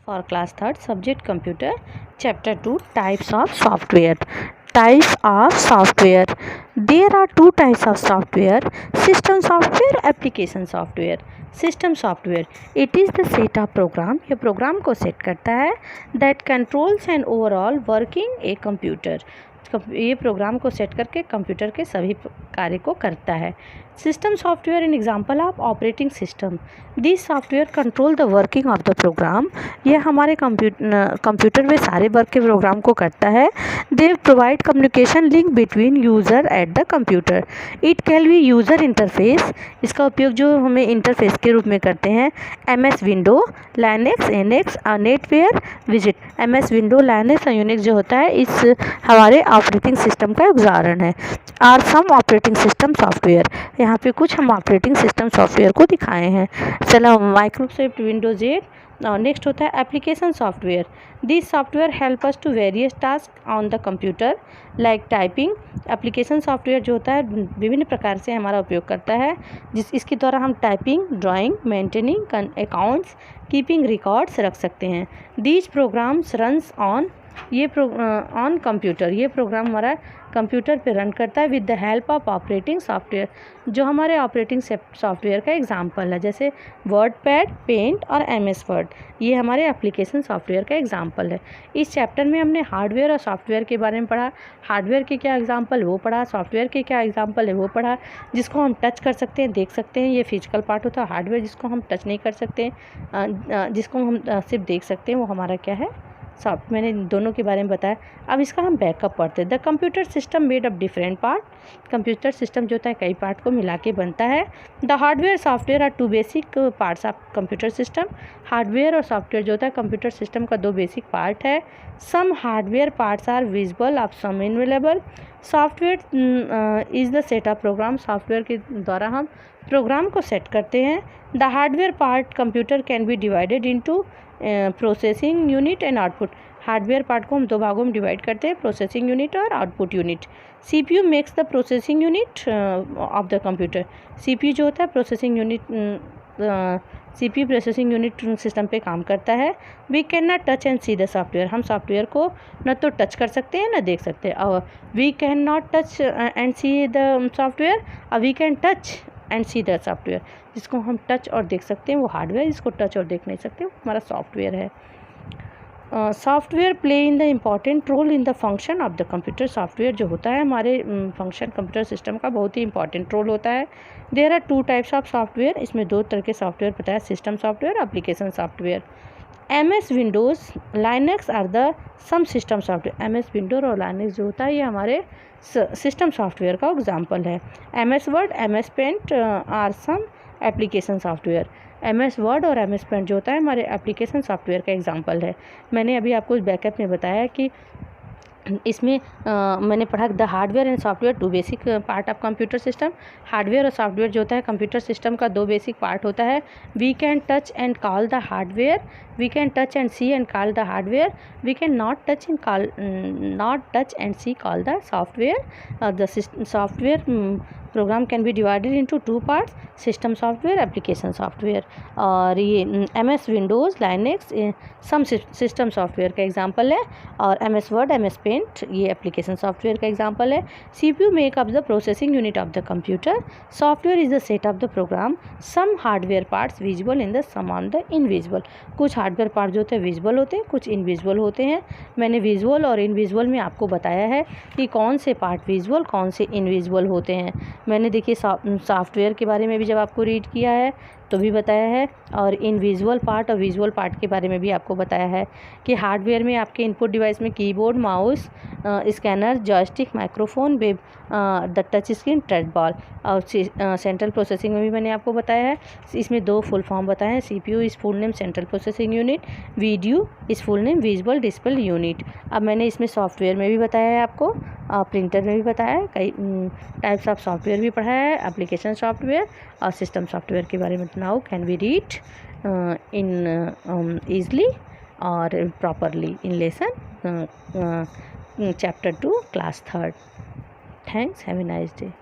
For class 3rd subject computer, chapter 2, types of software. Types of software. There are two types of software: system software, application software. System software, it is the set of program, ये program को set करता है, that controls and overall working a computer. ये program को set करके computer के सभी कार्य को करता है. System software in example of operating system. This software control the working of the program. यह हमारे कंप्यूटर में सारे वर्क के प्रोग्राम को करता है. They provide communication link between user at the computer. It can be user interface. इसका उपयोग जो हमें इंटरफेस के रूप में करते हैं. MS window, Linux, NX, Netware, visit. MS window, Linux और यूनिक्स जो होता है इस हमारे ऑपरेटिंग सिस्टम का उदाहरण है. Are some operating system software. यहाँ पे कुछ हम ऑपरेटिंग सिस्टम सॉफ्टवेयर को दिखाए हैं. चलो माइक्रोसॉफ्ट विंडोज 8. नेक्स्ट होता है application software. This software help us to various task on the computer like typing. Application software जो होता है विभिन्न प्रकार से हमारा उपयोग करता है, इसके द्वारा हम typing, drawing, maintaining accounts, keeping records रख सकते हैं. These programs runs on on computer. ये प्रोग्राम हमारा कंप्यूटर पे रन करता है with the help of operating software, जो हमारे ऑपरेटिंग सॉफ्टवेयर का एग्जांपल है, जैसे वर्ड पैड, पेंट और MS वर्ड. ये हमारे एप्लीकेशन सॉफ्टवेयर का एग्जांपल है. इस चैप्टर में हमने हार्डवेयर और सॉफ्टवेयर के बारे में पढ़ा. हार्डवेयर के क्या एग्जांपल वो पढ़ा, सॉफ्टवेयर के क्या एग्जांपल है वो पढ़ा. जिसको हम टच कर सकते हैं, देख सकते हैं, ये फिजिकल पार्ट होता है. हार्डवेयर जिसको हम टच नहीं कर सकते, जिसको हम सिर्फ देख सकते हैं, वो हमारा क्या है, सॉफ्ट. मैंने दोनों के बारे में बताया. अब इसका हम बैकअप पढ़ते हैं. The computer system made up different part. Computer system जो होता है कई पार्ट को मिला के बनता है. The hardware software are two basic parts of computer system. Hardware और सॉफ्टवेयर जो होता है कंप्यूटर सिस्टम का दो बेसिक पार्ट है. Some hardware parts are visible of some invisible. Software is the set of program. Software के द्वारा हम प्रोग्राम को सेट करते हैं. The hardware part computer can be divided into processing unit and output. Hardware part को हम दो भागों में डिवाइड करते हैं, प्रोसेसिंग यूनिट और output unit. CPU makes the processing unit of the computer. CPU जो होता है processing unit, CPU processing unit system पे काम करता है. We can not touch and see the software. हम सॉफ्टवेयर को न तो टच कर सकते हैं न देख सकते हैं. और we can not touch and see the software, और we can touch and see the software. जिसको हम टच और देख सकते हैं वो हार्डवेयर, जिसको टच और देख नहीं सकते वो हमारा सॉफ्टवेयर है. Software play in the important role in the function of the computer. Software जो होता है हमारे फंक्शन कंप्यूटर सिस्टम का बहुत ही इंपॉर्टेंट रोल होता है. There are two types of software. इसमें दो तरह के सॉफ्टवेयर बताया, system software, application software. MS Windows, Linux are the some system software. MS Windows और लाइनक्स जो होता है ये हमारे सिस्टम सॉफ्टवेयर का एग्जाम्पल है. MS Word, MS Paint are some application software. MS Word और MS पेंट जो होता है हमारे एप्लीकेशन सॉफ्टवेयर का एग्जांपल है. मैंने अभी आपको बैकअप में बताया कि इसमें मैंने पढ़ा the hardware and software two basic part of computer system. Hardware और सॉफ्टवेयर जो होता है कंप्यूटर सिस्टम का दो बेसिक पार्ट होता है. We can touch and call the hardware. We can touch and see and call the hardware. We can not touch and see call the software. The software program can be divided into two parts, system software, application software. और ये MS Windows, Linux some system software का example है. और MS Word, MS Paint ये application software का example है. CPU make up the processing unit of the computer. Software is the set of the program. Some hardware parts visible in the some on the invisible. कुछ hardware part जो होते हैं visible होते हैं, कुछ invisible होते हैं. मैंने विजुअल और इनविजिबल में आपको बताया है कि कौन से पार्ट विजुअल, कौन से इनविजिबल होते हैं. मैंने देखिए सॉफ्टवेयर के बारे में भी जब आपको रीड किया है तो भी बताया है, और इनविजुअल पार्ट और विजुअल पार्ट के बारे में भी आपको बताया है कि हार्डवेयर में आपके इनपुट डिवाइस में keyboard, mouse, scanner, joystick, microphone, web, the touch screen, touch ball. और सेंट्रल प्रोसेसिंग में भी मैंने आपको बताया है. इसमें दो फुल फॉर्म बताए हैं. CPU is full name central processing unit. VDU is full name visual display unit. अब मैंने इसमें सॉफ्टवेयर में भी बताया है आपको, प्रिंटर में भी बताया है, कई टाइप्स ऑफ सॉफ्टवेयर भी पढ़ाया है, एप्लीकेशन सॉफ्टवेयर और सिस्टम सॉफ्टवेयर के बारे में. Now can we read in easily or properly in lesson chapter 2 class 3rd. Thanks, have a nice day.